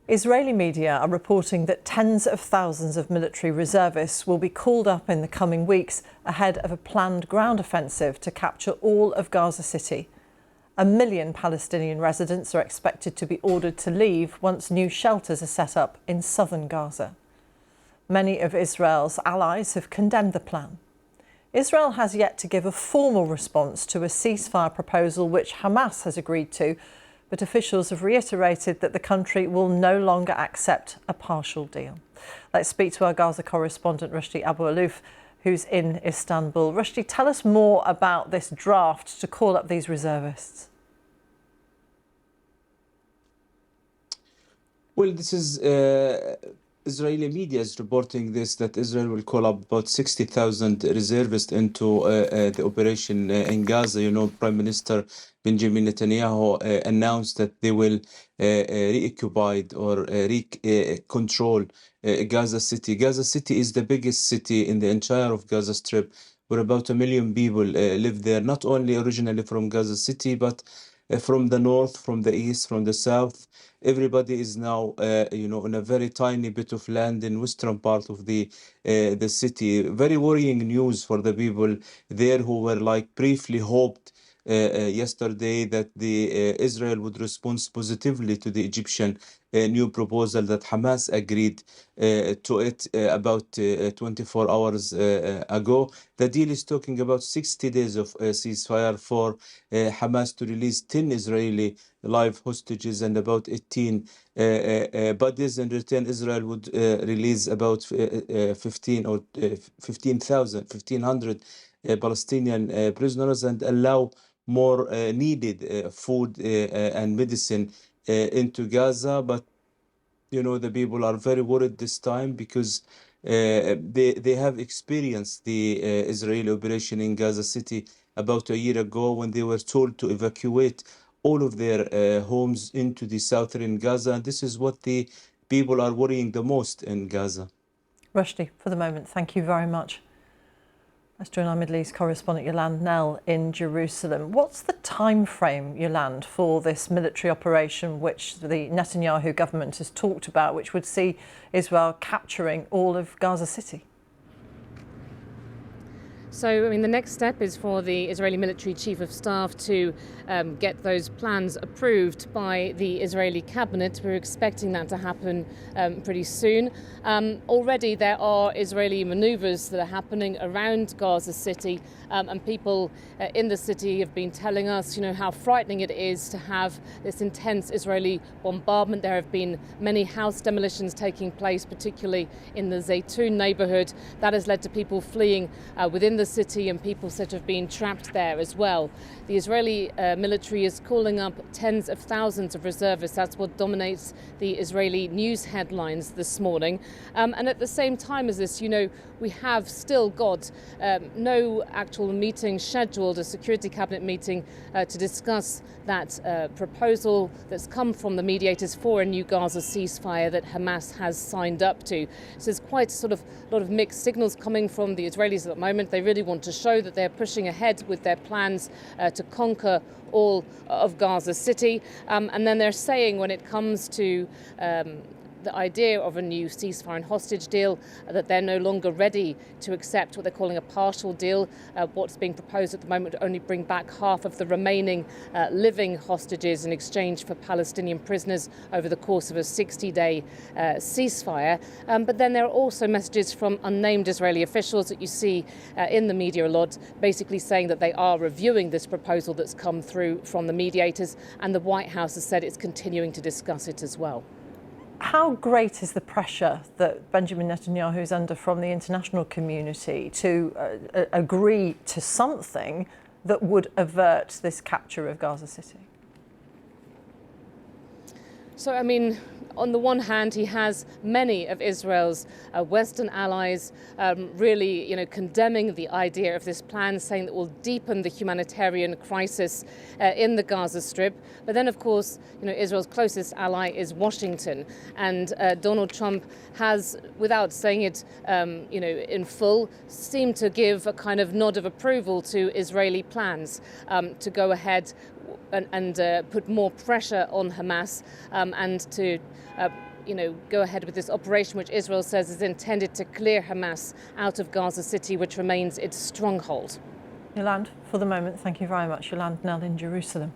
Israeli media are reporting that tens of thousands of military reservists will be called up in the coming weeks ahead of a planned ground offensive to capture all of Gaza City. 1 million Palestinian residents are expected to be ordered to leave once new shelters are set up in southern Gaza. Many of Israel's allies have condemned the plan. Israel has yet to give a formal response to a ceasefire proposal which Hamas has agreed to, but officials have reiterated that the country will no longer accept a partial deal. Let's speak to our Gaza correspondent Rushdie Abu Alouf, who's in Istanbul. Rushdie, tell us more about this draft to call up these reservists. Well, this is Israeli media is reporting this, that Israel will call up about 60,000 reservists into the operation in Gaza. You know, Prime Minister Benjamin Netanyahu announced that they will reoccupy or control Gaza City. Gaza City is the biggest city in the entire of Gaza Strip, where about 1 million people live there, not only originally from Gaza City, but from the north, from the east, from the south. Everybody is now, in a very tiny bit of land in western part of the city. Very worrying news for the people there who were like briefly hoped yesterday that the Israel would respond positively to the Egyptian new proposal that Hamas agreed to it about 24 hours ago. The deal is talking about 60 days of ceasefire for Hamas to release 10 Israeli live hostages and about 18 bodies. In return, Israel would release about 1,500 Palestinian prisoners and allow more needed food and medicine into Gaza. But the people are very worried this time because they have experienced the Israeli operation in Gaza City about a year ago, when they were told to evacuate all of their homes into the southern Gaza. And this is what the people are worrying the most in Gaza. Rushdie, for the moment, thank you very much. Let's join our Middle East correspondent Yolande Knell in Jerusalem. What's the time frame, Yolande, for this military operation which the Netanyahu government has talked about, which would see Israel capturing all of Gaza City? So, the next step is for the Israeli military chief of staff to get those plans approved by the Israeli cabinet. We're expecting that to happen pretty soon. Already there are Israeli maneuvers that are happening around Gaza City, and people in the city have been telling us, how frightening it is to have this intense Israeli bombardment. There have been many house demolitions taking place, particularly in the Zaytun neighborhood. That has led to people fleeing within the city, and people said to have been trapped there as well. The Israeli military is calling up tens of thousands of reservists. That's what dominates the Israeli news headlines this morning. And at the same time as this, we have still got no actual meeting scheduled, a security cabinet meeting to discuss that proposal that's come from the mediators for a new Gaza ceasefire that Hamas has signed up to. So there's quite a lot of mixed signals coming from the Israelis at the moment. They really want to show that they're pushing ahead with their plans to conquer all of Gaza City. And then they're saying, when it comes to the idea of a new ceasefire and hostage deal, that they're no longer ready to accept what they're calling a partial deal. What's being proposed at the moment would only bring back half of the remaining living hostages in exchange for Palestinian prisoners over the course of a 60-day ceasefire. But then there are also messages from unnamed Israeli officials that you see in the media a lot, basically saying that they are reviewing this proposal that's come through from the mediators, and the White House has said it's continuing to discuss it as well. How great is the pressure that Benjamin Netanyahu is under from the international community to agree to something that would avert this capture of Gaza City? So, on the one hand, he has many of Israel's Western allies really, condemning the idea of this plan, saying that will deepen the humanitarian crisis in the Gaza Strip. But then, of course, Israel's closest ally is Washington. And Donald Trump has, without saying it, in full, seemed to give a kind of nod of approval to Israeli plans to go ahead and put more pressure on Hamas and to go ahead with this operation, which Israel says is intended to clear Hamas out of Gaza City, which remains its stronghold. Yolande, for the moment, thank you very much. Yolande Nell in Jerusalem.